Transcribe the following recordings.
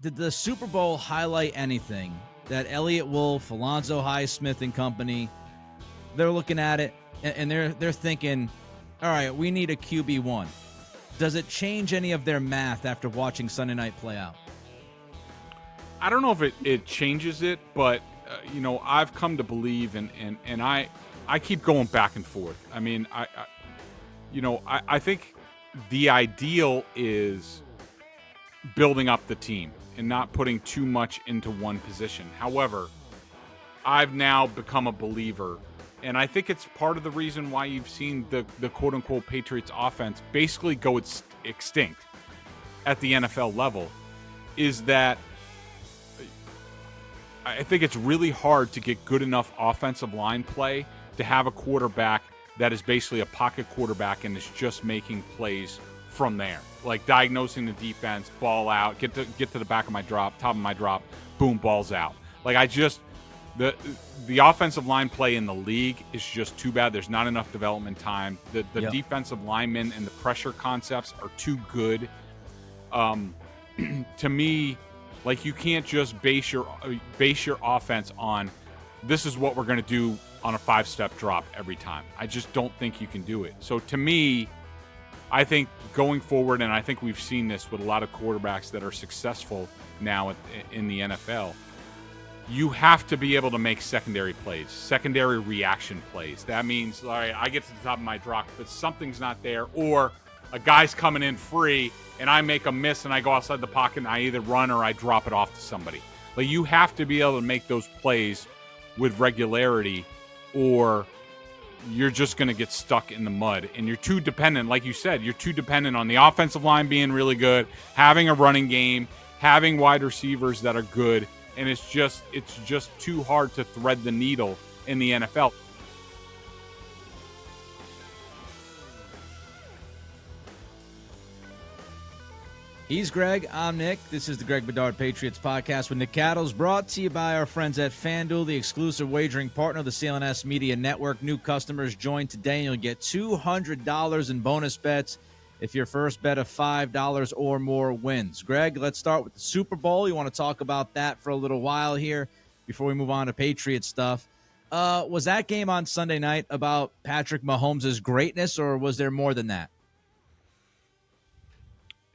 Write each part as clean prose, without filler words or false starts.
did the Super Bowl highlight anything that Elliott Wolf, Alonzo Highsmith and company, they're looking at it and they're thinking, all right, we need a QB1. Does it change any of their math after watching Sunday night play out? I don't know if it changes it, but I've come to believe, and I keep going back and forth. I mean, I think the ideal is building up the team and not putting too much into one position. However, I've now become a believer, and I think it's part of the reason why you've seen the quote-unquote Patriots offense basically go extinct at the NFL level, is that I think it's really hard to get good enough offensive line play to have a quarterback that is basically a pocket quarterback and is just making plays from there, like diagnosing the defense, ball out, get to the back of my drop, top of my drop, boom, ball's out. Like the offensive line play in the league is just too bad. There's not enough development time. The defensive linemen and the pressure concepts are too good. To me, like, you can't just base your offense on this is what we're going to do on a 5-step drop every time. I just don't think you can do it. So to me, I think going forward, and I think we've seen this with a lot of quarterbacks that are successful now in the NFL, you have to be able to make secondary plays, secondary reaction plays. That means, all right, I get to the top of my drop, but something's not there, or a guy's coming in free and I make a miss and I go outside the pocket and I either run or I drop it off to somebody. Like, you have to be able to make those plays with regularity, or you're just going to get stuck in the mud. And you're too dependent, like you said, you're too dependent on the offensive line being really good, having a running game, having wide receivers that are good, and it's just too hard to thread the needle in the NFL. He's Greg. I'm Nick. This is the Greg Bedard Patriots Podcast with Nick Cattles, brought to you by our friends at FanDuel, the exclusive wagering partner of the CLNS Media Network. New customers join today and you'll get $200 in bonus bets if your first bet of $5 or more wins. Greg, let's start with the Super Bowl. You want to talk about that for a little while here before we move on to Patriots stuff. Was that game on Sunday night about Patrick Mahomes' greatness, or was there more than that?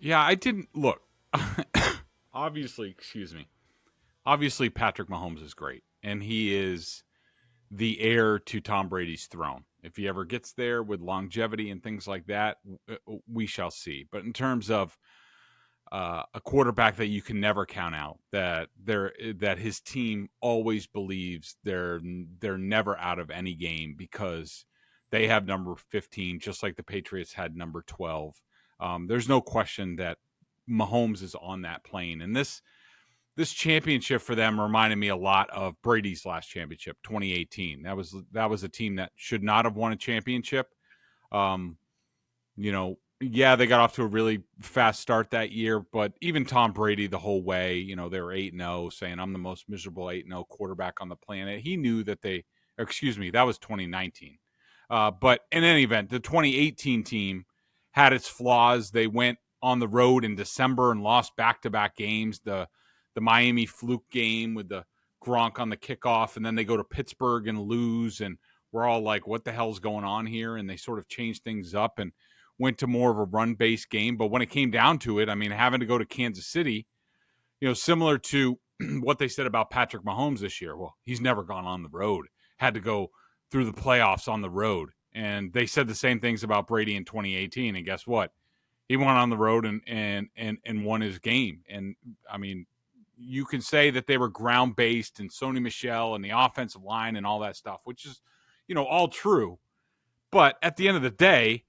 Yeah, I didn't look. Obviously, Patrick Mahomes is great, and he is the heir to Tom Brady's throne. If he ever gets there with longevity and things like that, we shall see. But in terms of a quarterback that you can never count out, that his team always believes they're never out of any game because they have number 15, just like the Patriots had number 12. There's no question that Mahomes is on that plane. And this championship for them reminded me a lot of Brady's last championship, 2018. That was a team that should not have won a championship. They got off to a really fast start that year, but even Tom Brady the whole way, they were 8-0, saying I'm the most miserable 8-0 quarterback on the planet. He knew that that was 2019. But in any event, the 2018 team had its flaws. They went on the road in December and lost back-to-back games. The Miami fluke game with the Gronk on the kickoff, and then they go to Pittsburgh and lose, and we're all like, what the hell's going on here? And they sort of changed things up and went to more of a run-based game. But when it came down to it, I mean, having to go to Kansas City, similar to what they said about Patrick Mahomes this year. Well, he's never gone on the road, had to go through the playoffs on the road. And they said the same things about Brady in 2018. And guess what? He went on the road and won his game. And, I mean, you can say that they were ground-based and Sony Michel and the offensive line and all that stuff, which is, all true. But at the end of the day,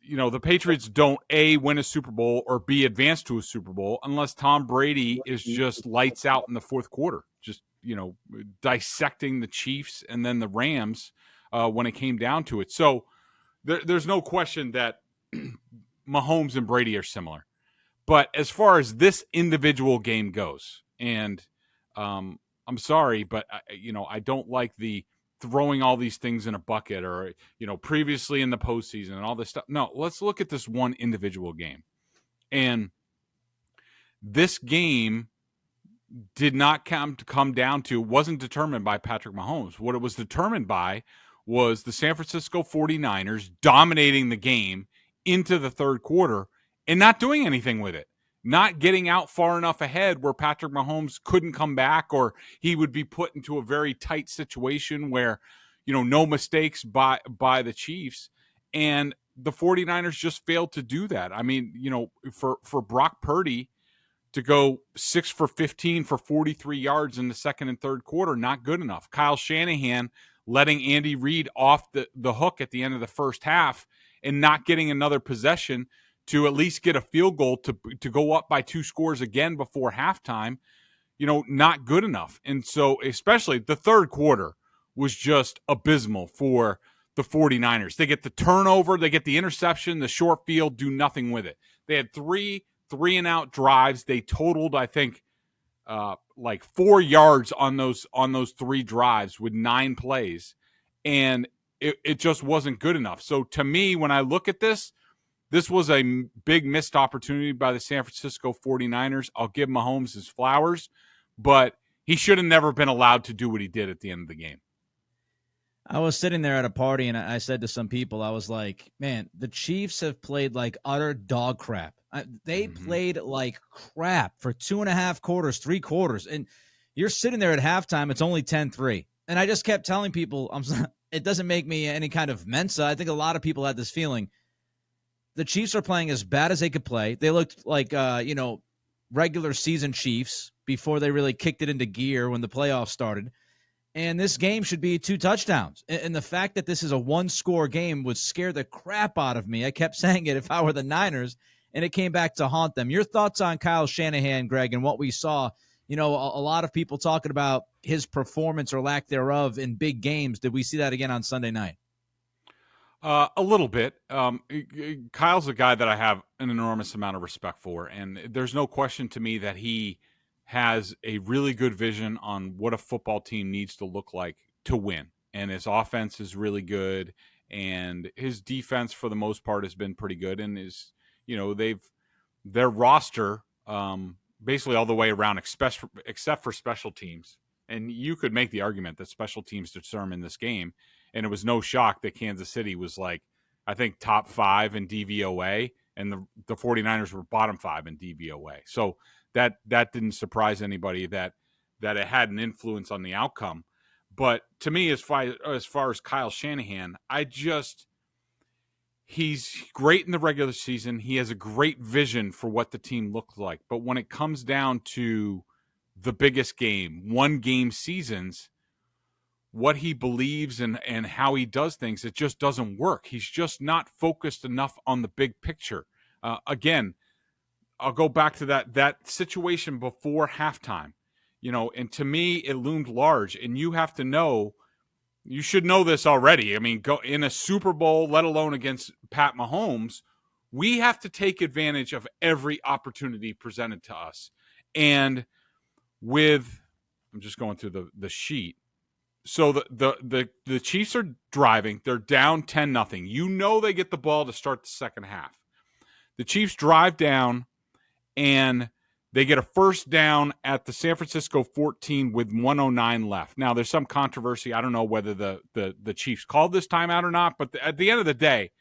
the Patriots don't, A, win a Super Bowl, or B, advance to a Super Bowl unless Tom Brady is just lights out in the fourth quarter, just, dissecting the Chiefs and then the Rams when it came down to it. So there's no question that Mahomes and Brady are similar. But as far as this individual game goes, and I'm sorry, but I don't like the throwing all these things in a bucket or, previously in the postseason and all this stuff. No, let's look at this one individual game. And This game did not come down to, wasn't determined by Patrick Mahomes. What it was determined by was the San Francisco 49ers dominating the game into the third quarter and not doing anything with it. Not getting out far enough ahead where Patrick Mahomes couldn't come back, or he would be put into a very tight situation where, no mistakes by the Chiefs. And the 49ers just failed to do that. I mean, for Brock Purdy to go 6 for 15 for 43 yards in the second and third quarter, not good enough. Kyle Shanahan letting Andy Reid off the hook at the end of the first half and not getting another possession to at least get a field goal to go up by 2 scores again before halftime, not good enough. And so especially the third quarter was just abysmal for the 49ers. They get the turnover, they get the interception, the short field, do nothing with it. They had 3 and-out drives. They totaled, I think, like 4 yards on those 3 drives with 9 plays, and it just wasn't good enough. So to me, when I look at this was a big missed opportunity by the San Francisco 49ers. I'll give Mahomes his flowers, but he should have never been allowed to do what he did at the end of the game. I was sitting there at a party, and I said to some people, I was like, man, the Chiefs have played like utter dog crap. They played like crap for 2.5 quarters, 3 quarters. And you're sitting there at halftime, it's only 10-3. And I just kept telling people, it doesn't make me any kind of Mensa. I think a lot of people had this feeling. The Chiefs are playing as bad as they could play. They looked like, regular season Chiefs before they really kicked it into gear when the playoffs started. And this game should be 2 touchdowns. And the fact that this is a 1-score game would scare the crap out of me. I kept saying it if I were the Niners, and it came back to haunt them. Your thoughts on Kyle Shanahan, Greg, and what we saw? A lot of people talking about his performance or lack thereof in big games. Did we see that again on Sunday night? A little bit. Kyle's a guy that I have an enormous amount of respect for, and there's no question to me that he has a really good vision on what a football team needs to look like to win. And his offense is really good, and his defense for the most part has been pretty good. And their roster basically all the way around, except for special teams. And you could make the argument that special teams determined this game, and it was no shock that Kansas City was like, I think, top 5 in DVOA, and the 49ers were bottom 5 in DVOA. So that didn't surprise anybody that it had an influence on the outcome. But to me, as far as Kyle Shanahan, he's great in the regular season. He has a great vision for what the team looks like. But when it comes down to the biggest game, 1-game seasons, what he believes and how he does things, it just doesn't work. He's just not focused enough on the big picture. Again, I'll go back to that situation before halftime, and to me, it loomed large. And you have to know, you should know this already. I mean, go in a Super Bowl, let alone against Pat Mahomes, we have to take advantage of every opportunity presented to us. And I'm just going through the sheet. So the Chiefs are driving. They're down 10-0. They get the ball to start the second half. The Chiefs drive down, and they get a first down at the San Francisco 14 with 1:09 left. Now, there's some controversy. I don't know whether the Chiefs called this timeout or not, but at the end of the day,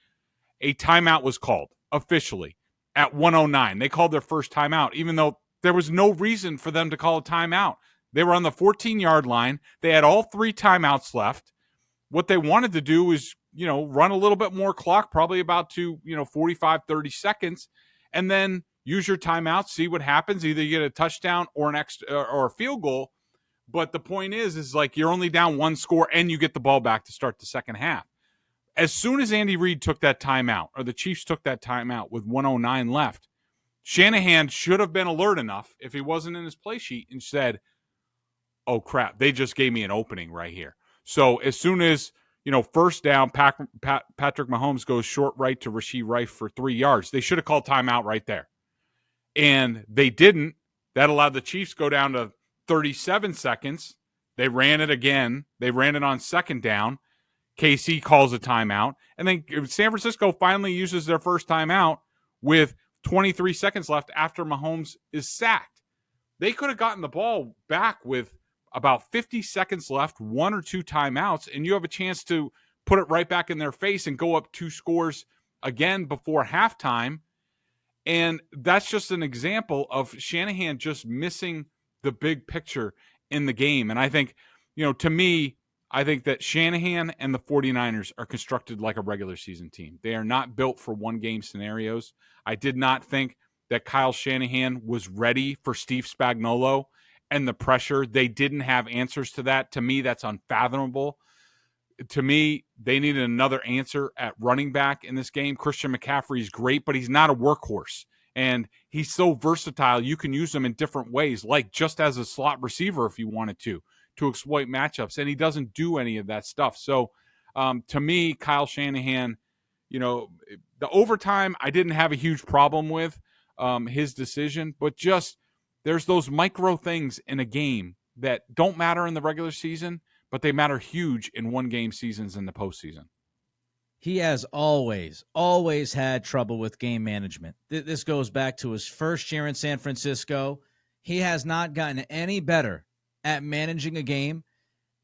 a timeout was called officially at 1:09. They called their first timeout, even though there was no reason for them to call a timeout. They were on the 14-yard line. They had all 3 timeouts left. What they wanted to do was, run a little bit more clock, probably about 45, 30 seconds, and then use your timeout, see what happens. Either you get a touchdown or an extra or a field goal. But the point is like you're only down 1 score and you get the ball back to start the second half. As soon as Andy Reid took that timeout, or the Chiefs took that timeout with 1:09 left, Shanahan should have been alert enough, if he wasn't in his play sheet, and said, oh, crap, they just gave me an opening right here. So as soon as, first down, Patrick Mahomes goes short right to Rashee Rice for 3 yards, they should have called timeout right there. And they didn't. That allowed the Chiefs go down to 37 seconds. They ran it again. They ran it on second down. KC calls a timeout. And then San Francisco finally uses their first timeout with 23 seconds left after Mahomes is sacked. They could have gotten the ball back with about 50 seconds left, 1 or 2 timeouts, and you have a chance to put it right back in their face and go up 2 scores again before halftime. And that's just an example of Shanahan just missing the big picture in the game. And I think, to me, I think that Shanahan and the 49ers are constructed like a regular season team. They are not built for one-game scenarios. I did not think that Kyle Shanahan was ready for Steve Spagnuolo and the pressure. They didn't have answers to that. To me, that's unfathomable. To me, they needed another answer at running back in this game. Christian McCaffrey is great, but he's not a workhorse. And he's so versatile, you can use him in different ways, like just as a slot receiver if you wanted to exploit matchups. And he doesn't do any of that stuff. So to me, Kyle Shanahan, the overtime, I didn't have a huge problem with his decision, but just there's those micro things in a game that don't matter in the regular season, but they matter huge in one-game seasons in the postseason. He has always had trouble with game management. This goes back to his first year in San Francisco. He has not gotten any better at managing a game.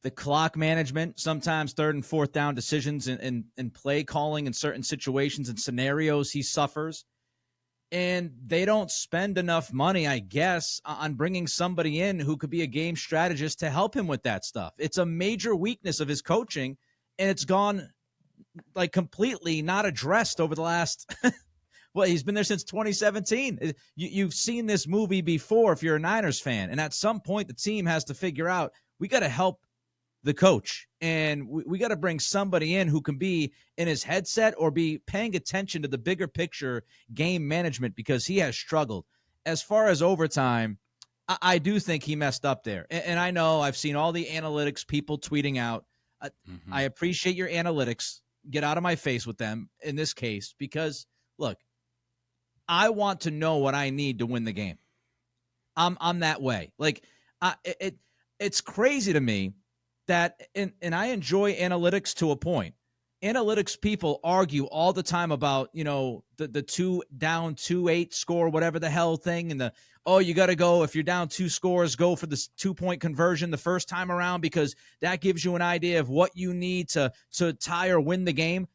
The clock management, sometimes third and fourth down decisions and play calling in certain situations and scenarios he suffers. And they don't spend enough money, I guess, on bringing somebody in who could be a game strategist to help him with that stuff. It's a major weakness of his coaching, and it's gone like completely not addressed over the last well, he's been there since 2017. You've seen this movie before if you're a Niners fan, and at some point the team has to figure out we got to help the coach, and we got to bring somebody in who can be in his headset or be paying attention to the bigger picture game management, because he has struggled. As far as overtime, I do think he messed up there. And I know I've seen all the analytics people tweeting out. I appreciate your analytics. Get out of my face with them in this case, because, look, I want to know what I need to win the game. I'm that way. Like, it's crazy to me that, and I enjoy analytics to a point. Analytics people argue all the time about, the 2-8 score, whatever the hell thing, and you got to go, if you're down 2 scores, go for the 2-point conversion the first time around, because that gives you an idea of what you need to tie or win the game.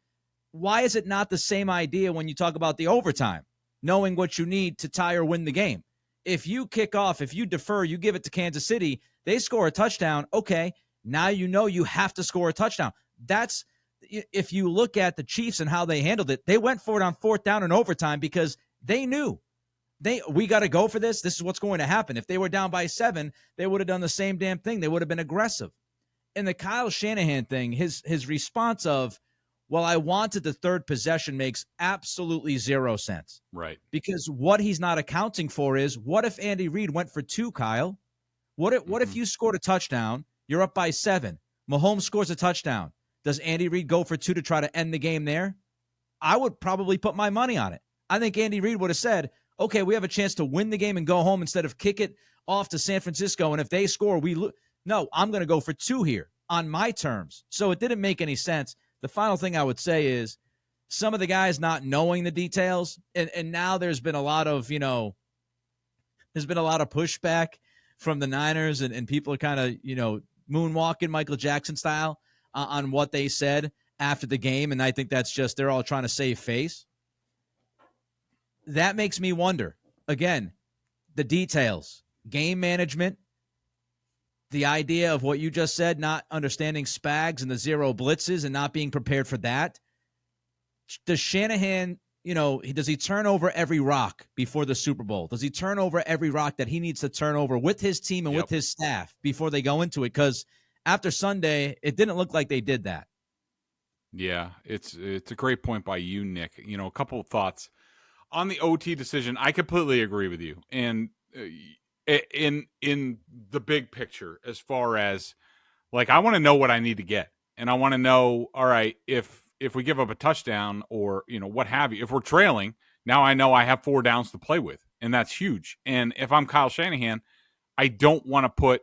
Why is it not the same idea when you talk about the overtime, knowing what you need to tie or win the game? If you kick off, if you defer, you give it to Kansas City, they score a touchdown, okay, now you have to score a touchdown. That's, if you look at the Chiefs and how they handled it, they went for it on 4th down in overtime because they knew we got to go for this. This is what's going to happen. If they were down by 7, they would have done the same damn thing. They would have been aggressive. And the Kyle Shanahan thing, his response of, well, I wanted the third possession, makes absolutely zero sense. Right. Because what he's not accounting for is, what if Andy Reid went for 2, Kyle? What if you scored a touchdown? You're up by 7. Mahomes scores a touchdown. Does Andy Reid go for 2 to try to end the game there? I would probably put my money on it. I think Andy Reid would have said, okay, we have a chance to win the game and go home instead of kick it off to San Francisco, and if they score, we lose. No, I'm going to go for 2 here on my terms. So it didn't make any sense. The final thing I would say is some of the guys not knowing the details, and now there's been a lot of, pushback from the Niners, and people are kind of, moonwalking Michael Jackson style on what they said after the game, and I think that's just they're all trying to save face. That makes me wonder, again, the details, game management, the idea of what you just said, not understanding Spags and the 0 blitzes and not being prepared for that. Does Shanahan, does he turn over every rock before the Super Bowl? Does he turn over every rock that he needs to turn over with his team and with his staff before they go into it? Because after Sunday, it didn't look like they did that. Yeah, it's a great point by you, Nick. A couple of thoughts on the OT decision. I completely agree with you. And in the big picture, as far as, like, I want to know what I need to get. And I want to know, all right, if we give up a touchdown or, what have you, if we're trailing, now I know I have 4 downs to play with. And that's huge. And if I'm Kyle Shanahan, I don't want to put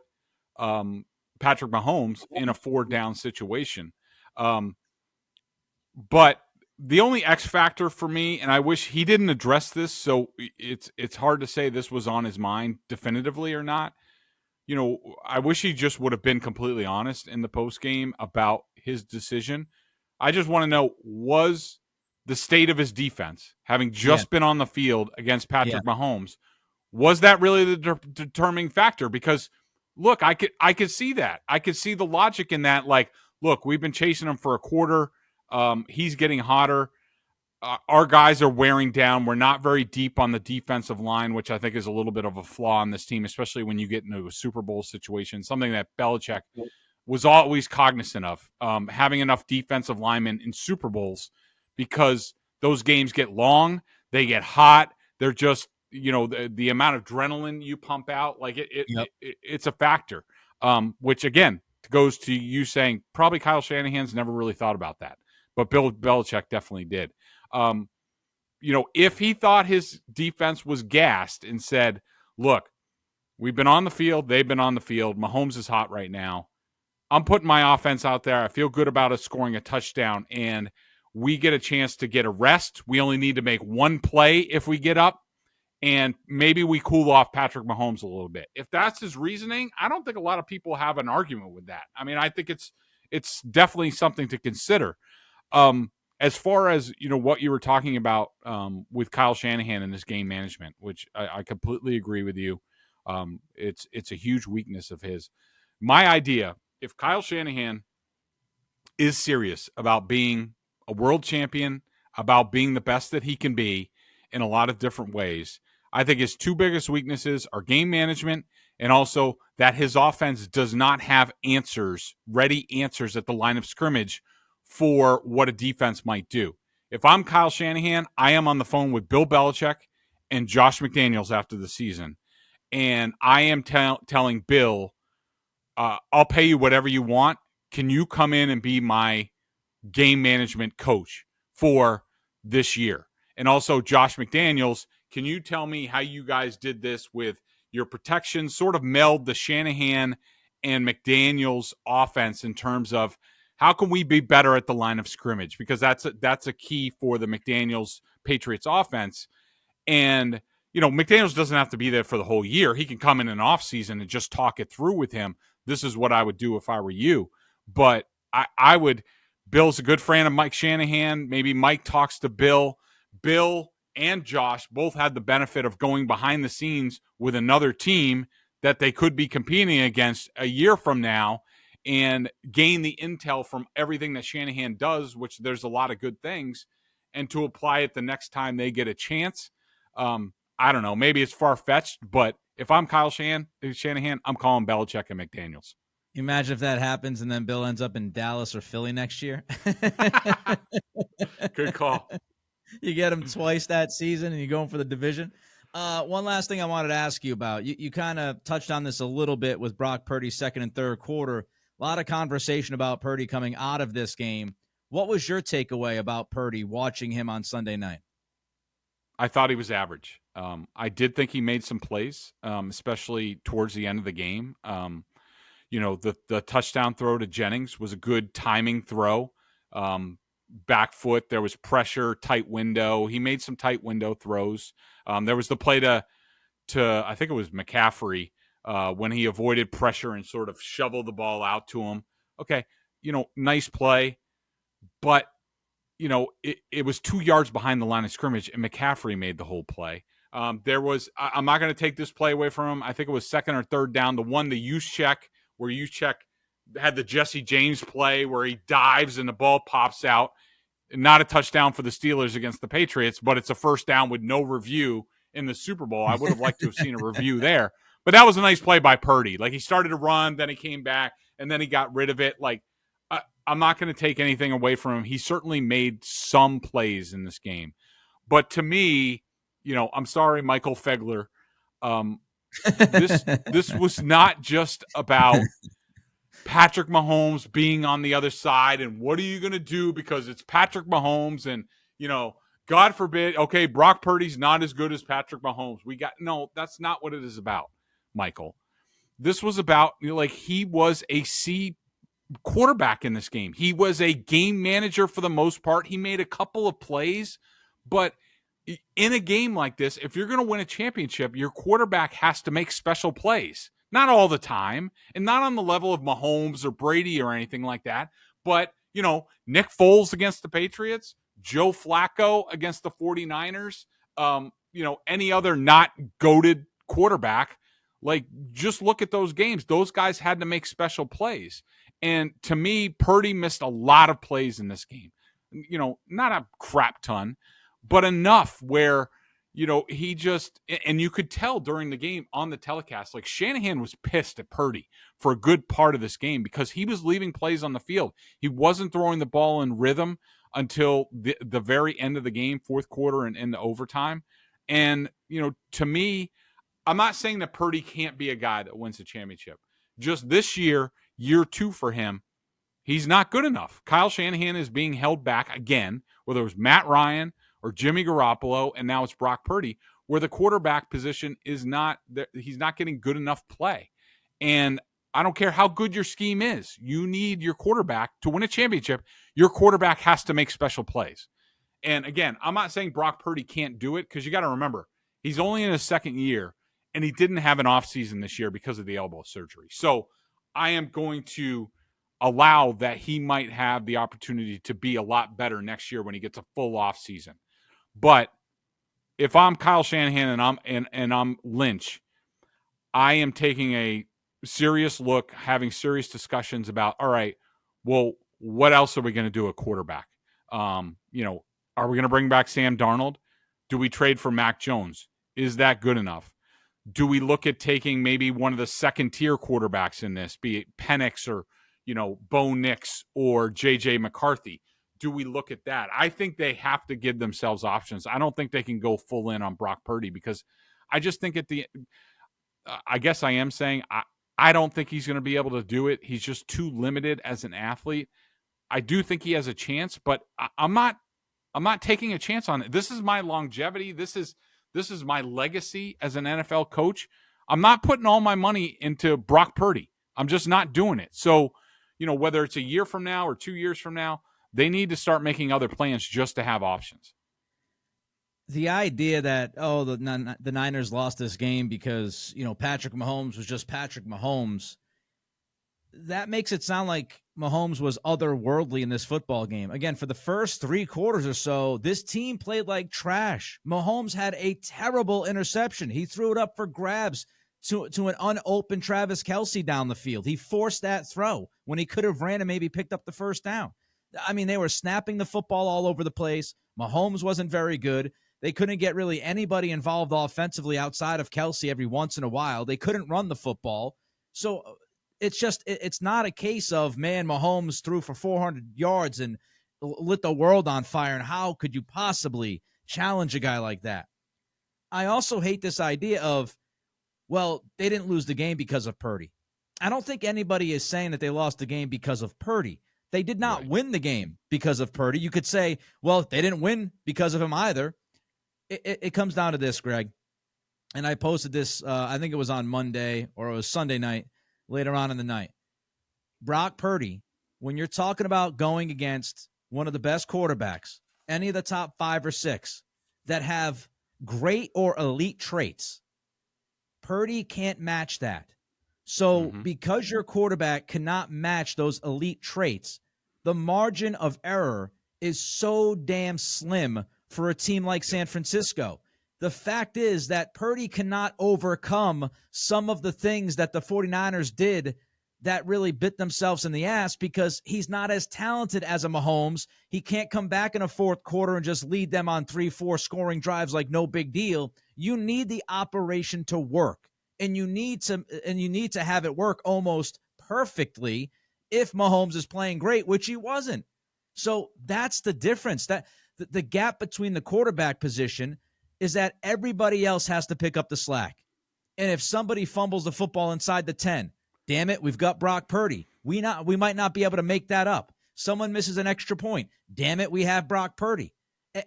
Patrick Mahomes in a 4-down situation. But the only X factor for me, and I wish he didn't address this, so it's hard to say this was on his mind definitively or not. I wish he just would have been completely honest in the post game about his decision. I just want to know, was the state of his defense, having just been on the field against Patrick Mahomes, was that really the determining factor? Because look, I could see that. I could see the logic in that. Like, look, we've been chasing him for a quarter. He's getting hotter. Our guys are wearing down. We're not very deep on the defensive line, which I think is a little bit of a flaw on this team, especially when you get into a Super Bowl situation, something that Belichick was always cognizant of, having enough defensive linemen in Super Bowls, because those games get long, they get hot. They're just, the amount of adrenaline you pump out, like it's a factor, which again goes to you saying probably Kyle Shanahan's never really thought about that, but Bill Belichick definitely did. If he thought his defense was gassed and said, look, we've been on the field, they've been on the field, Mahomes is hot right now, I'm putting my offense out there, I feel good about us scoring a touchdown, and we get a chance to get a rest. We only need to make one play if we get up, and maybe we cool off Patrick Mahomes a little bit. If that's his reasoning, I don't think a lot of people have an argument with that. I mean, I think it's definitely something to consider. As far as, what you were talking about with Kyle Shanahan and this game management, which I completely agree with you. It's a huge weakness of his. My idea, if Kyle Shanahan is serious about being a world champion, about being the best that he can be in a lot of different ways, I think his two biggest weaknesses are game management, and also that his offense does not have ready answers at the line of scrimmage for what a defense might do. If I'm Kyle Shanahan, I am on the phone with Bill Belichick and Josh McDaniels after the season, and I am telling Bill, I'll pay you whatever you want. Can you come in and be my game management coach for this year? And also Josh McDaniels, can you tell me how you guys did this with your protection, sort of meld the Shanahan and McDaniels offense in terms of how can we be better at the line of scrimmage? Because that's a key for the McDaniels Patriots offense. And, McDaniels doesn't have to be there for the whole year. He can come in an offseason and just talk it through with him. This is what I would do if I were you. But I would, Bill's a good friend of Mike Shanahan. Maybe Mike talks to Bill. Bill and Josh both had the benefit of going behind the scenes with another team that they could be competing against a year from now, and gain the intel from everything that Shanahan does, which there's a lot of good things, and to apply it the next time they get a chance. I don't know. Maybe it's far-fetched, but if I'm Kyle Shanahan, I'm calling Belichick and McDaniels. Imagine if that happens and then Bill ends up in Dallas or Philly next year. Good call. You get him twice that season and you're going for the division. One last thing I wanted to ask you about. You kind of touched on this a little bit with Brock Purdy's second and third quarter. A lot of conversation about Purdy coming out of this game. What was your takeaway about Purdy watching him on Sunday night? I thought he was average. I did think he made some plays, especially towards the end of the game. The touchdown throw to Jennings was a good timing throw. Back foot, there was pressure, tight window. He made some tight window throws. There was the play to I think it was McCaffrey, when he avoided pressure and sort of shoveled the ball out to him. Okay, nice play. But, it was 2 yards behind the line of scrimmage, and McCaffrey made the whole play. I'm not going to take this play away from him. I think it was second or third down. The Juszczyk, where Juszczyk had the Jesse James play where he dives and the ball pops out. Not a touchdown for the Steelers against the Patriots, but it's a first down with no review in the Super Bowl. I would have liked to have seen a review there. But that was a nice play by Purdy. Like, he started to run, then he came back, and then he got rid of it. Like, I'm not going to take anything away from him. He certainly made some plays in this game. But to me, I'm sorry, Michael Fegler. This was not just about Patrick Mahomes being on the other side and what are you going to do because it's Patrick Mahomes and, God forbid, okay, Brock Purdy's not as good as Patrick Mahomes. No, that's not what it is about, Michael. This was about, he was a C quarterback in this game. He was a game manager for the most part. He made a couple of plays, but in a game like this, if you're going to win a championship, your quarterback has to make special plays. Not all the time, and not on the level of Mahomes or Brady or anything like that. But, Nick Foles against the Patriots, Joe Flacco against the 49ers, any other not goated quarterback, like, just look at those games. Those guys had to make special plays. And to me, Purdy missed a lot of plays in this game. Not a crap ton, but enough where, he just, and you could tell during the game on the telecast, like, Shanahan was pissed at Purdy for a good part of this game because he was leaving plays on the field. He wasn't throwing the ball in rhythm until the very end of the game, fourth quarter and in the overtime. And, to me, I'm not saying that Purdy can't be a guy that wins the championship. Just this year 2 for him, he's not good enough. Kyle Shanahan is being held back again, whether it was Matt Ryan or Jimmy Garoppolo, and now it's Brock Purdy, where the quarterback position is not, he's not getting good enough play. And I don't care how good your scheme is. You need your quarterback to win a championship. Your quarterback has to make special plays. And again, I'm not saying Brock Purdy can't do it, because you got to remember, he's only in his second year, and he didn't have an offseason this year because of the elbow surgery. So I am going to allow that he might have the opportunity to be a lot better next year when he gets a full offseason. But if I'm Kyle Shanahan and I'm Lynch, I am taking a serious look, having serious discussions about, all right, well, what else are we going to do at quarterback? Are we going to bring back Sam Darnold? Do we trade for Mac Jones? Is that good enough? Do we look at taking maybe one of the second-tier quarterbacks in this, be it Penix or, Bo Nix or J.J. McCarthy? Do we look at that? I think they have to give themselves options. I don't think they can go full in on Brock Purdy, because I just think I guess I am saying I don't think he's going to be able to do it. He's just too limited as an athlete. I do think he has a chance, but I'm not taking a chance on it. This is my longevity. This is my legacy as an NFL coach. I'm not putting all my money into Brock Purdy. I'm just not doing it. So, whether it's a year from now or 2 years from now, they need to start making other plans just to have options. The idea that, the Niners lost this game because, Patrick Mahomes was just Patrick Mahomes, that makes it sound like Mahomes was otherworldly in this football game. Again, for the first 3 quarters or so, this team played like trash. Mahomes had a terrible interception. He threw it up for grabs to an unopened Travis Kelce down the field. He forced that throw when he could have ran and maybe picked up the first down. I mean, they were snapping the football all over the place. Mahomes wasn't very good. They couldn't get really anybody involved offensively outside of Kelce every once in a while. They couldn't run the football. So it's not a case of, man, Mahomes threw for 400 yards and lit the world on fire, and how could you possibly challenge a guy like that? I also hate this idea of, well, they didn't lose the game because of Purdy. I don't think anybody is saying that they lost the game because of Purdy. They did not win the game because of Purdy. You could say, well, they didn't win because of him either. It comes down to this, Greg. And I posted this, I think it was on Monday or it was Sunday night, later on in the night. Brock Purdy, when you're talking about going against one of the best quarterbacks, any of the top 5 or 6 that have great or elite traits, Purdy can't match that. So because your quarterback cannot match those elite traits, the margin of error is so damn slim for a team like San Francisco. The fact is that Purdy cannot overcome some of the things that the 49ers did that really bit themselves in the ass, because he's not as talented as a Mahomes. He can't come back in a fourth quarter and just lead them on 3-4 scoring drives like no big deal. You need the operation to work, and you need to have it work almost perfectly if Mahomes is playing great, which he wasn't. So that's the difference. That the gap between the quarterback position is that everybody else has to pick up the slack. And if somebody fumbles the football inside the 10, damn it, we've got Brock Purdy. We might not be able to make that up. Someone misses an extra point. Damn it, we have Brock Purdy.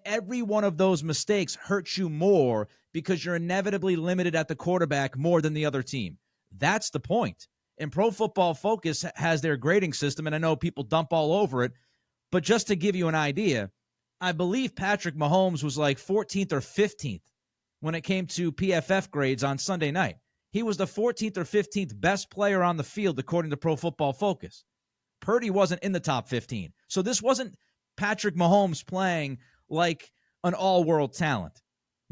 Every one of those mistakes hurts you more because you're inevitably limited at the quarterback more than the other team. That's the point. And Pro Football Focus has their grading system, and I know people dump all over it, but just to give you an idea, I believe Patrick Mahomes was like 14th or 15th when it came to PFF grades on Sunday night. He was the 14th or 15th best player on the field, according to Pro Football Focus. Purdy wasn't in the top 15. So this wasn't Patrick Mahomes playing like an all-world talent.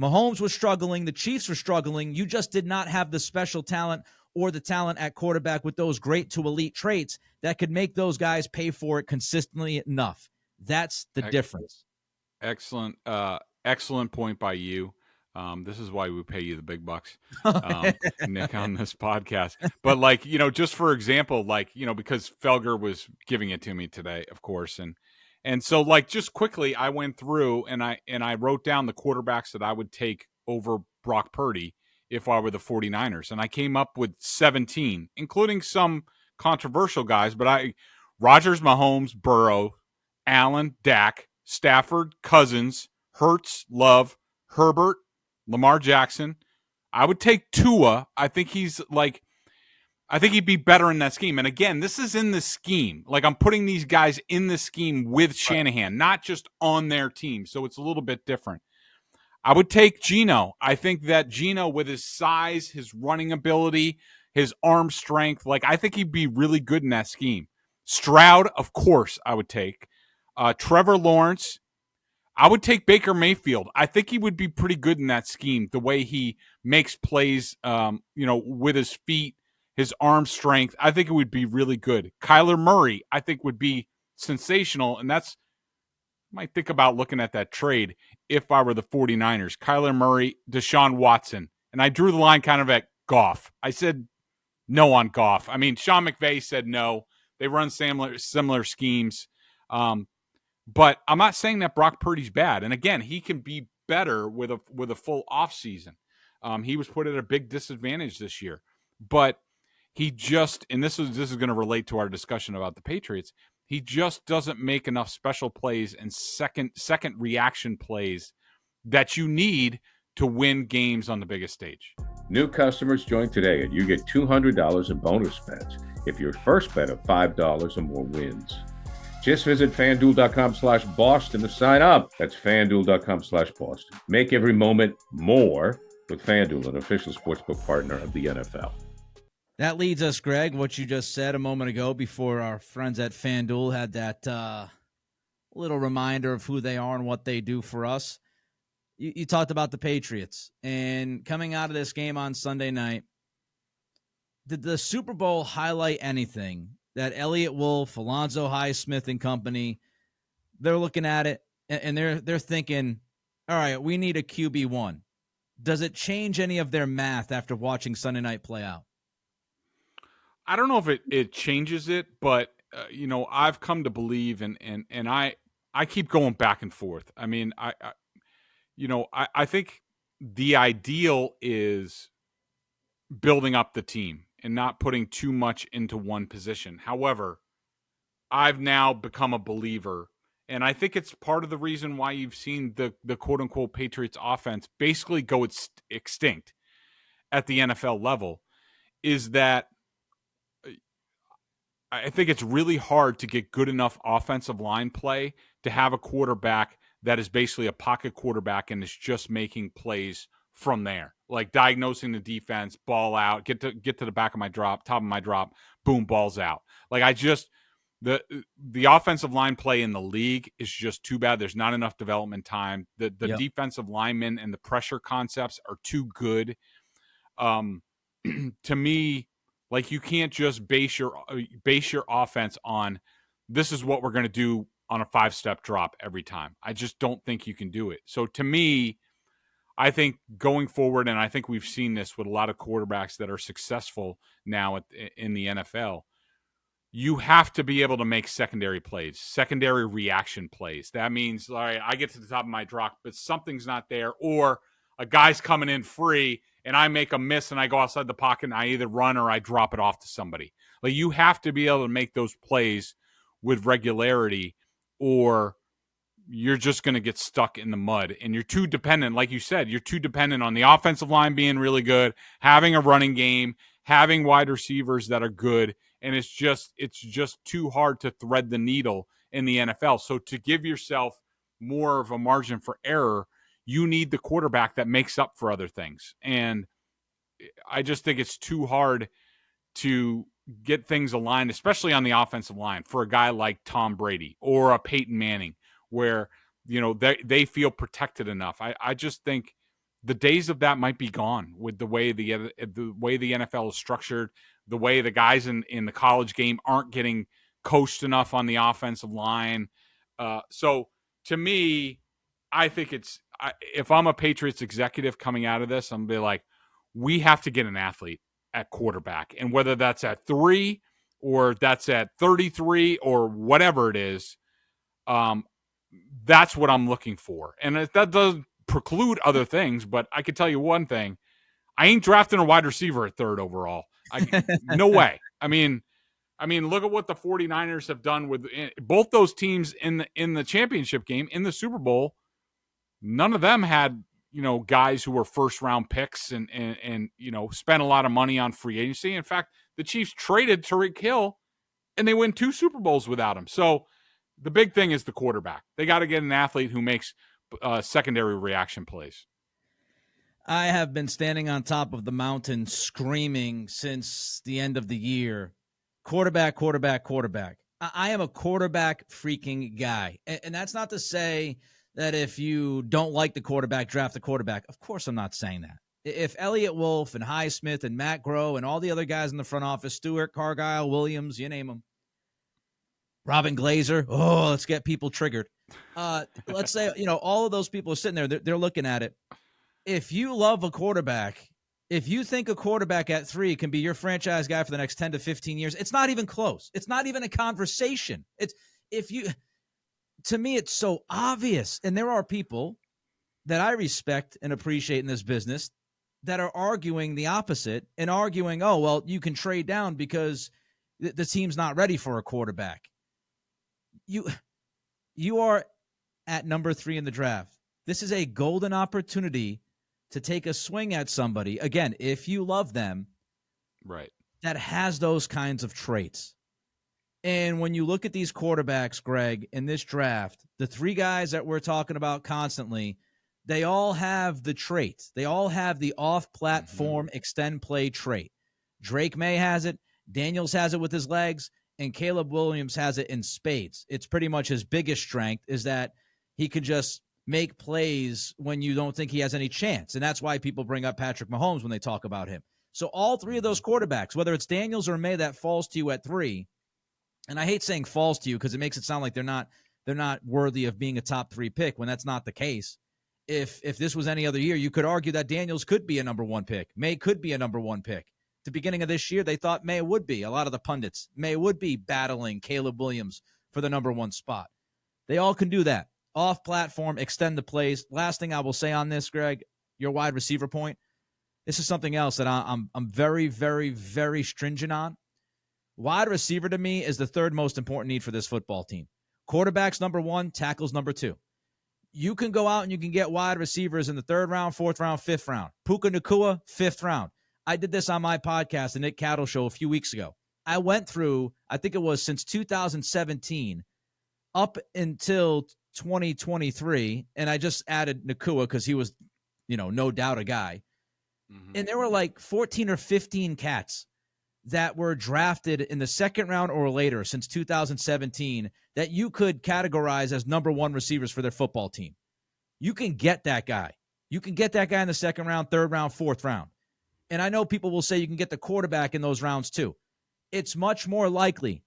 Mahomes was struggling. The Chiefs were struggling. You just did not have the special talent or the talent at quarterback with those great to elite traits that could make those guys pay for it consistently enough. That's the difference. Excellent point by you. This is why we pay you the big bucks, Nick, on this podcast. But like, just for example, like, because Felger was giving it to me today, of course. And so like, just quickly, I went through and I wrote down the quarterbacks that I would take over Brock Purdy if I were the 49ers. And I came up with 17, including some controversial guys, but Rodgers, Mahomes, Burrow, Allen, Dak, Stafford, Cousins, Hurts, Love, Herbert, Lamar Jackson. I would take Tua. I think he'd be better in that scheme. And again, this is in the scheme. Like, I'm putting these guys in the scheme with Shanahan, not just on their team. So it's a little bit different. I would take Geno. I think that Geno, with his size, his running ability, his arm strength, I think he'd be really good in that scheme. Stroud, of course, I would take. Trevor Lawrence. I would take Baker Mayfield. I think he would be pretty good in that scheme, the way he makes plays, with his feet, his arm strength. I think it would be really good. Kyler Murray, I think, would be sensational, and I might think about looking at that trade if I were the 49ers. Kyler Murray, Deshaun Watson, and I drew the line kind of at Goff. I said no on Goff. I mean, Sean McVay said no. They run similar schemes. But I'm not saying that Brock Purdy's bad. And again, he can be better with a full offseason. He was put at a big disadvantage this year. But he just, and this is going to relate to our discussion about the Patriots, he just doesn't make enough special plays and second reaction plays that you need to win games on the biggest stage. New customers join today and you get $200 in bonus bets if your first bet of $5 or more wins. Just visit FanDuel.com/Boston to sign up. That's FanDuel.com/Boston. Make every moment more with FanDuel, an official sportsbook partner of the NFL. That leads us, Greg, what you just said a moment ago before our friends at FanDuel had that little reminder of who they are and what they do for us. You talked about the Patriots. And coming out of this game on Sunday night, did the Super Bowl highlight anything that Elliott Wolf, Alonzo Highsmith and company, they're looking at it and they're thinking, all right, we need a QB1. Does it change any of their math after watching Sunday night play out? I don't know if it changes it, but I've come to believe and I keep going back and forth. I mean, I think the ideal is building up the team and not putting too much into one position. However, I've now become a believer, and I think it's part of the reason why you've seen the quote-unquote Patriots offense basically go extinct at the NFL level, is that I think it's really hard to get good enough offensive line play to have a quarterback that is basically a pocket quarterback and is just making plays from there, like diagnosing the defense, ball out, get to the back of my drop, top of my drop, boom, balls out. Like the offensive line play in the league is just too bad. There's not enough development time. The defensive linemen and the pressure concepts are too good. To me, like, you can't just base your offense on this is what we're going to do on a 5-step drop every time. I just don't think you can do it. So to me, I think going forward, and I think we've seen this with a lot of quarterbacks that are successful now in the NFL, you have to be able to make secondary plays, secondary reaction plays. That means, all right, I get to the top of my drop, but something's not there, or a guy's coming in free, and I make a miss, and I go outside the pocket, and I either run or I drop it off to somebody. Like, you have to be able to make those plays with regularity, or you're just going to get stuck in the mud, and you're too dependent. Like you said, you're too dependent on the offensive line being really good, having a running game, having wide receivers that are good, and it's just too hard to thread the needle in the NFL. So to give yourself more of a margin for error, you need the quarterback that makes up for other things. And I just think it's too hard to get things aligned, especially on the offensive line, for a guy like Tom Brady or a Peyton Manning, where, you know, they feel protected enough. I just think the days of that might be gone with the way the NFL is structured, the way the guys in the college game aren't getting coached enough on the offensive line. So to me, I think if I'm a Patriots executive coming out of this, I'm going to be like, we have to get an athlete at quarterback. And whether that's at 3 or that's at 33 or whatever it is, that's what I'm looking for. And that doesn't preclude other things, but I can tell you one thing. I ain't drafting a wide receiver at 3rd overall. No way. I mean, look at what the 49ers have done with both those teams in the championship game, in the Super Bowl. None of them had, you know, guys who were first-round picks and you know, spent a lot of money on free agency. In fact, the Chiefs traded Tyreek Hill, and they win 2 Super Bowls without him. So the big thing is the quarterback. They got to get an athlete who makes secondary reaction plays. I have been standing on top of the mountain screaming since the end of the year, quarterback, quarterback, quarterback. I am a quarterback freaking guy. And that's not to say that if you don't like the quarterback, draft the quarterback. Of course I'm not saying that. If Elliott Wolf and Highsmith and Matt Groh and all the other guys in the front office, Stewart, Cargile, Williams, you name them, Robin Glazer, let's get people triggered. Let's say, you know, all of those people are sitting there, they're looking at it. If you love a quarterback, if you think a quarterback at 3 can be your franchise guy for the next 10 to 15 years, it's not even close. It's not even a conversation. To me, it's so obvious. And there are people that I respect and appreciate in this business that are arguing the opposite and arguing, oh, well, you can trade down because the team's not ready for a quarterback. You are at number 3 in the draft. This is a golden opportunity to take a swing at somebody, again, if you love them, right, that has those kinds of traits. And when you look at these quarterbacks, Greg, in this draft, the 3 guys that we're talking about constantly, they all have the traits. They all have the off-platform extend play trait. Drake May has it, Daniels has it with his legs, and Caleb Williams has it in spades. It's pretty much his biggest strength is that he can just make plays when you don't think he has any chance. And that's why people bring up Patrick Mahomes when they talk about him. So all 3 of those quarterbacks, whether it's Daniels or May that falls to you at 3, and I hate saying falls to you because it makes it sound like they're not worthy of being a top 3 pick when that's not the case. If this was any other year, you could argue that Daniels could be a number 1 pick. May could be a number 1 pick. At the beginning of this year, they thought May would be. A lot of the pundits, May would be battling Caleb Williams for the number 1 spot. They all can do that. Off-platform, extend the plays. Last thing I will say on this, Greg, your wide receiver point, this is something else that I'm very, very, very stringent on. Wide receiver to me is the 3rd most important need for this football team. Quarterback's number 1, tackles number 2. You can go out and you can get wide receivers in the 3rd round, 4th round, 5th round. Puka Nacua, 5th round. I did this on my podcast, the Nick Cattle Show, a few weeks ago. I went through, I think it was since 2017 up until 2023, and I just added Nacua because he was, you know, no doubt a guy. And there were like 14 or 15 cats that were drafted in the 2nd round or later since 2017 that you could categorize as number 1 receivers for their football team. You can get that guy. You can get that guy in the 2nd round, 3rd round, 4th round. And I know people will say you can get the quarterback in those rounds too. It's much more likely.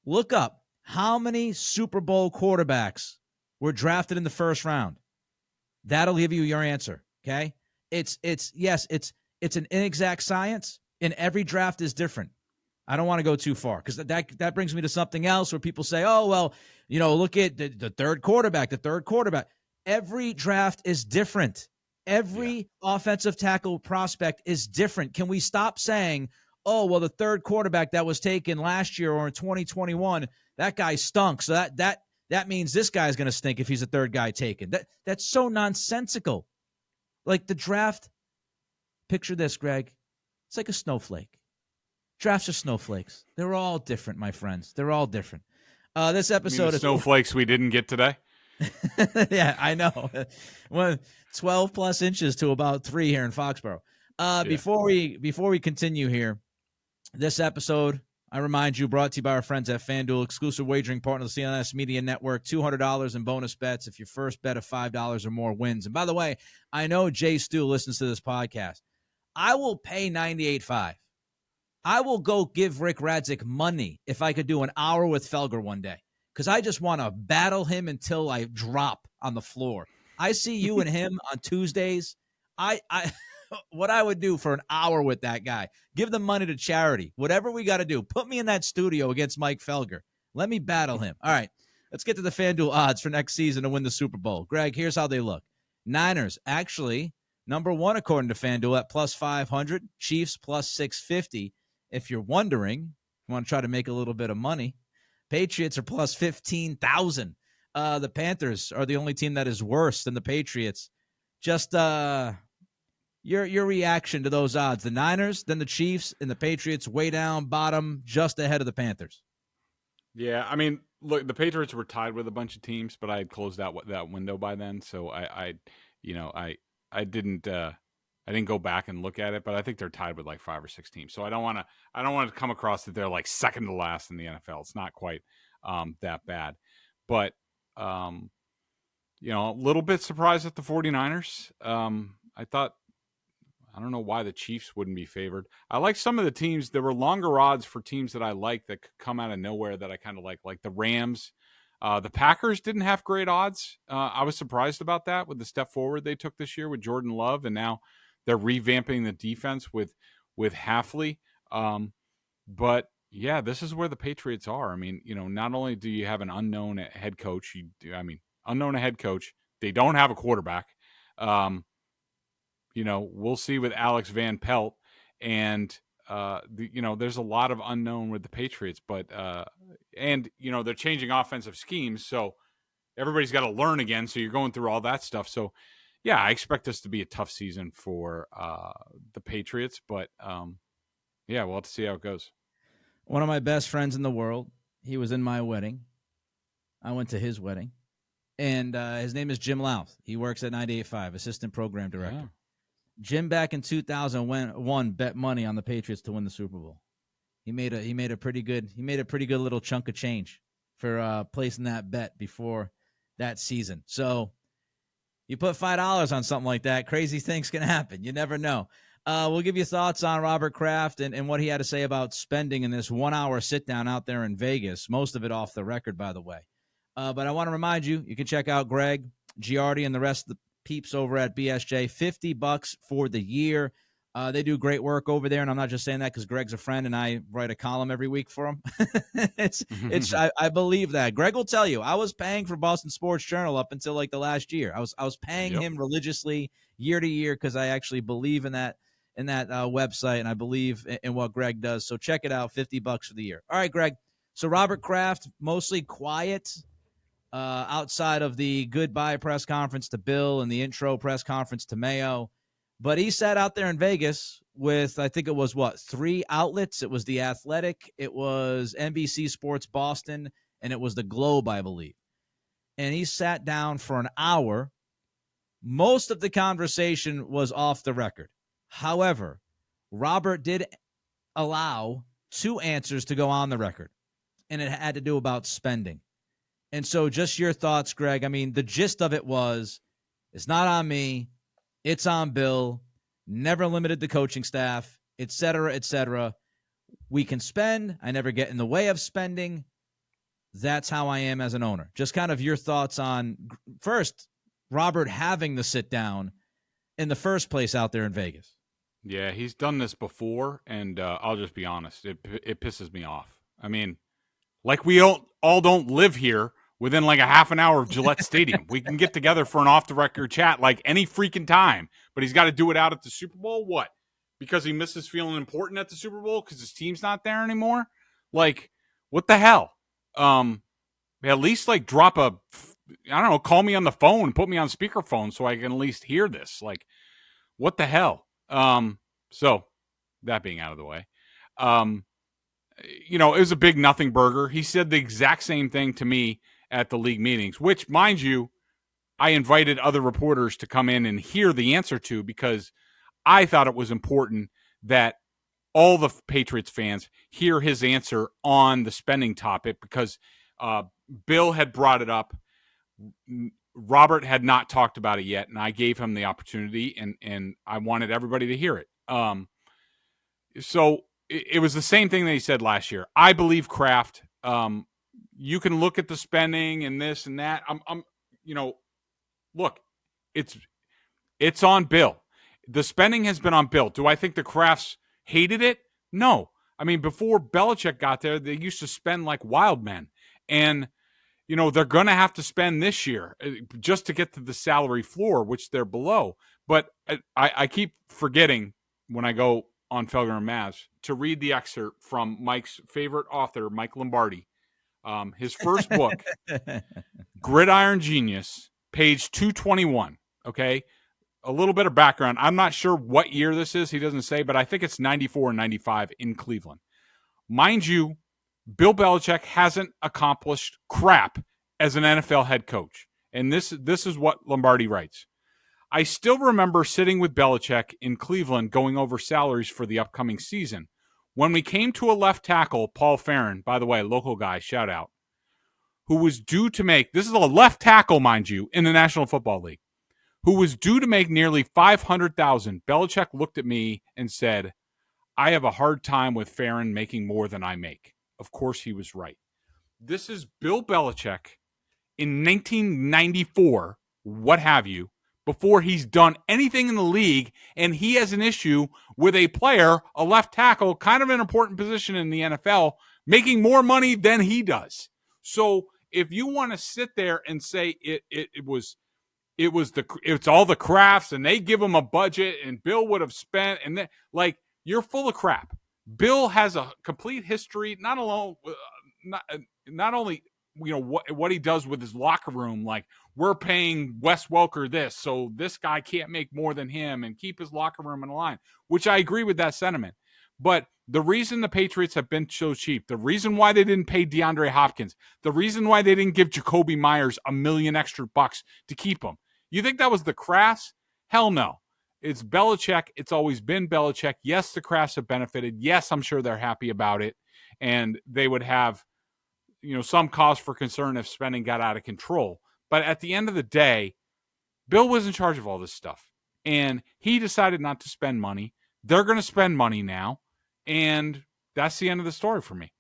Look up how many Super Bowl quarterbacks were drafted in the 1st round. That'll give you your answer, okay? It's an inexact science, and every draft is different. I don't want to go too far because that brings me to something else where people say, oh, well, you know, look at the 3rd quarterback. Every draft is different. Every offensive tackle prospect is different. Can we stop saying, oh, well, the 3rd quarterback that was taken last year or in 2021, that guy stunk. So that means this guy's going to stink if he's a 3rd guy taken. That's so nonsensical. Like the draft, picture this, Greg. It's like a snowflake. Drafts are snowflakes. They're all different, my friends. They're all different. This episode is snowflakes we didn't get today. Yeah, I know. 12 plus inches to about 3 here in Foxborough. Before we continue here, this episode, I remind you, brought to you by our friends at FanDuel, exclusive wagering partner of the CLNS Media Network. $200 in bonus bets if your first bet of $5 or more wins. And by the way, I know Jay Stu listens to this podcast. I will pay $98.5. I will go give Rick Radzik money if I could do an hour with Felger one day, because I just want to battle him until I drop on the floor. I see you and him on Tuesdays. I what I would do for an hour with that guy, give the money to charity, whatever we got to do. Put me in that studio against Mike Felger. Let me battle him. All right, let's get to the FanDuel odds for next season to win the Super Bowl. Greg, here's how they look. Niners, actually, number one according to FanDuel at plus 500. Chiefs, plus 650. If you're wondering, you want to try to make a little bit of money, Patriots are plus 15,000. The Panthers are the only team that is worse than the Patriots. Just your reaction to those odds. The Niners, then the Chiefs, and the Patriots way down, bottom, just ahead of the Panthers. Yeah, I mean, look, the Patriots were tied with a bunch of teams, but I had closed out that window by then, so I didn't go back and look at it, but I think they're tied with like 5 or 6 teams. So I don't want to come across that they're like second to last in the NFL. It's not quite that bad. But a little bit surprised at the 49ers. I don't know why the Chiefs wouldn't be favored. I like some of the teams. There were longer odds for teams that I like that could come out of nowhere that I kind of like the Rams. The Packers didn't have great odds. I was surprised about that with the step forward they took this year with Jordan Love, and now they're revamping the defense with Hafley. But yeah, this is where the Patriots are. I mean, not only do you have an unknown head coach, they don't have a quarterback. We'll see with Alex Van Pelt, and there's a lot of unknown with the Patriots, but they're changing offensive schemes, so everybody's got to learn again. So you're going through all that stuff. So yeah, I expect this to be a tough season for the Patriots, but we'll have to see how it goes. One of my best friends in the world, he was in my wedding. I went to his wedding, and his name is Jim Louth. He works at 98.5, assistant program director. Yeah. Jim, back in 2001, bet money on the Patriots to win the Super Bowl. He made a pretty good little chunk of change for placing that bet before that season. So you put $5 on something like that, crazy things can happen. You never know. We'll give you thoughts on Robert Kraft and what he had to say about spending in this 1 hour sit down out there in Vegas. Most of it off the record, by the way. But I want to remind you can check out Greg, Giardi, and the rest of the peeps over at BSJ. $50 for the year. They do great work over there, and I'm not just saying that because Greg's a friend and I write a column every week for him. I believe that. Greg will tell you, I was paying for Boston Sports Journal up until like the last year. I was paying him religiously year to year because I actually believe in that website, and I believe in what Greg does. So check it out, $50 for the year. All right, Greg. So Robert Kraft, mostly quiet outside of the goodbye press conference to Bill and the intro press conference to Mayo. But he sat out there in Vegas with, I think it was, 3 outlets? It was The Athletic, it was NBC Sports Boston, and it was The Globe, I believe. And he sat down for an hour. Most of the conversation was off the record. However, Robert did allow 2 answers to go on the record, and it had to do about spending. And so just your thoughts, Greg. I mean, the gist of it was, it's not on me. It's on Bill. Never limited the coaching staff, et cetera, et cetera. We can spend. I never get in the way of spending. That's how I am as an owner. Just kind of your thoughts on, first, Robert having the sit down in the first place out there in Vegas. Yeah, he's done this before, and I'll just be honest. It pisses me off. I mean, like we all don't live here within like a half an hour of Gillette Stadium. We can get together for an off-the-record chat like any freaking time, but he's got to do it out at the Super Bowl? What? Because he misses feeling important at the Super Bowl because his team's not there anymore? Like, what the hell? At least like drop call me on the phone, put me on speakerphone so I can at least hear this. Like, what the hell? So that being out of the way, it was a big nothing burger. He said the exact same thing to me at the league meetings, which, mind you, I invited other reporters to come in and hear the answer to, because I thought it was important that all the Patriots fans hear his answer on the spending topic, because Bill had brought it up. Robert had not talked about it yet, and I gave him the opportunity, and I wanted everybody to hear it. So it was the same thing that he said last year. I believe Kraft. You can look at the spending and this and that. Look, it's on Bill. The spending has been on Bill. Do I think the Krafts hated it? No. I mean, before Belichick got there, they used to spend like wild men. And, they're going to have to spend this year just to get to the salary floor, which they're below. But I keep forgetting when I go on Felger and Mavs to read the excerpt from Mike's favorite author, Mike Lombardi. His first book, Gridiron Genius, page 221, okay? A little bit of background. I'm not sure what year this is. He doesn't say, but I think it's 94 and 95 in Cleveland. Mind you, Bill Belichick hasn't accomplished crap as an NFL head coach. And this is what Lombardi writes. I still remember sitting with Belichick in Cleveland going over salaries for the upcoming season. When we came to a left tackle, Paul Farron, by the way, local guy, shout out, who was due to make, this is a left tackle, mind you, in the National Football League, who was due to make nearly $500,000. Belichick looked at me and said, I have a hard time with Farron making more than I make. Of course, he was right. This is Bill Belichick in 1994, what have you, before he's done anything in the league, and he has an issue with a player, a left tackle, kind of an important position in the NFL, making more money than he does. So if you want to sit there and say it's all the Krafts and they give him a budget and Bill would have spent, and then, like, you're full of crap. Bill has a complete history, not only what he does with his locker room, like, we're paying Wes Welker this, so this guy can't make more than him and keep his locker room in line, which I agree with that sentiment. But the reason the Patriots have been so cheap, the reason why they didn't pay DeAndre Hopkins, the reason why they didn't give Jacoby Myers $1 million extra bucks to keep him. You think that was the Krafts? Hell no. It's Belichick. It's always been Belichick. Yes, the Krafts have benefited. Yes, I'm sure they're happy about it. And they would have, some cause for concern if spending got out of control. But at the end of the day, Bill was in charge of all this stuff. And he decided not to spend money. They're going to spend money now. And that's the end of the story for me.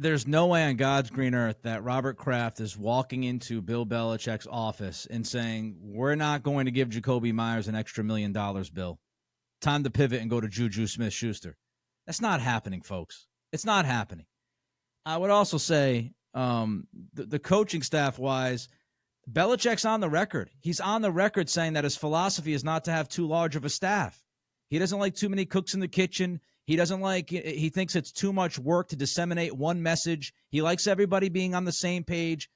There's no way on God's green earth that Robert Kraft is walking into Bill Belichick's office and saying, we're not going to give Jacoby Myers an extra $1 million, Bill. Time to pivot and go to Juju Smith-Schuster. That's not happening, folks. It's not happening. I would also say the coaching staff-wise, Belichick's on the record. He's on the record saying that his philosophy is not to have too large of a staff. He doesn't like too many cooks in the kitchen. He thinks it's too much work to disseminate one message. He likes everybody being on the same page.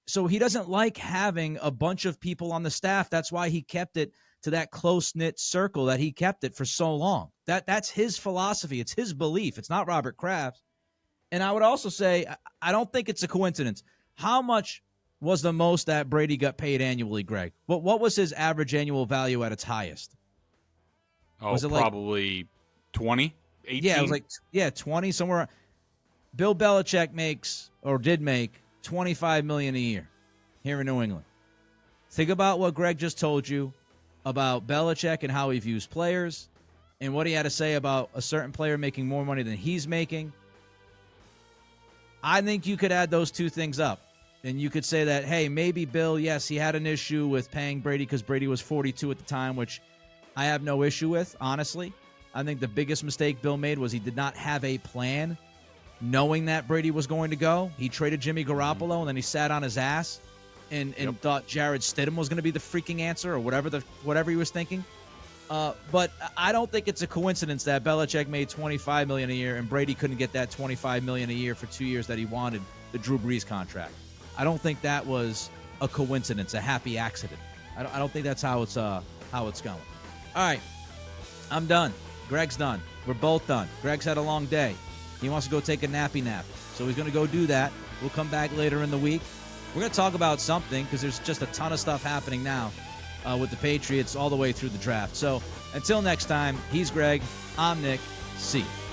So he doesn't like having a bunch of people on the staff. That's why he kept it to that close-knit circle that he kept it for so long. That's his philosophy. It's his belief. It's not Robert Kraft. And I would also say, I don't think it's a coincidence. How much was the most that Brady got paid annually, Greg? What was his average annual value at its highest? Was it probably 20? 18? Yeah, it was 20 somewhere. Bill Belichick did make $25 million a year here in New England. Think about what Greg just told you about Belichick and how he views players and what he had to say about a certain player making more money than he's making. I think you could add those two things up, and you could say that, hey, maybe Bill, yes, he had an issue with paying Brady because Brady was 42 at the time, which I have no issue with, honestly. I think the biggest mistake Bill made was he did not have a plan knowing that Brady was going to go. He traded Jimmy Garoppolo, and then he sat on his ass and thought Jared Stidham was going to be the freaking answer or whatever he was thinking. But I don't think it's a coincidence that Belichick made $25 million a year and Brady couldn't get that $25 million a year for 2 years that he wanted, the Drew Brees contract. I don't think that was a coincidence, a happy accident. I don't think that's how it's going. All right, I'm done. Greg's done. We're both done. Greg's had a long day. He wants to go take a nappy nap. So he's going to go do that. We'll come back later in the week. We're going to talk about something because there's just a ton of stuff happening now with the Patriots all the way through the draft. So until next time, he's Greg. I'm Nick. See you.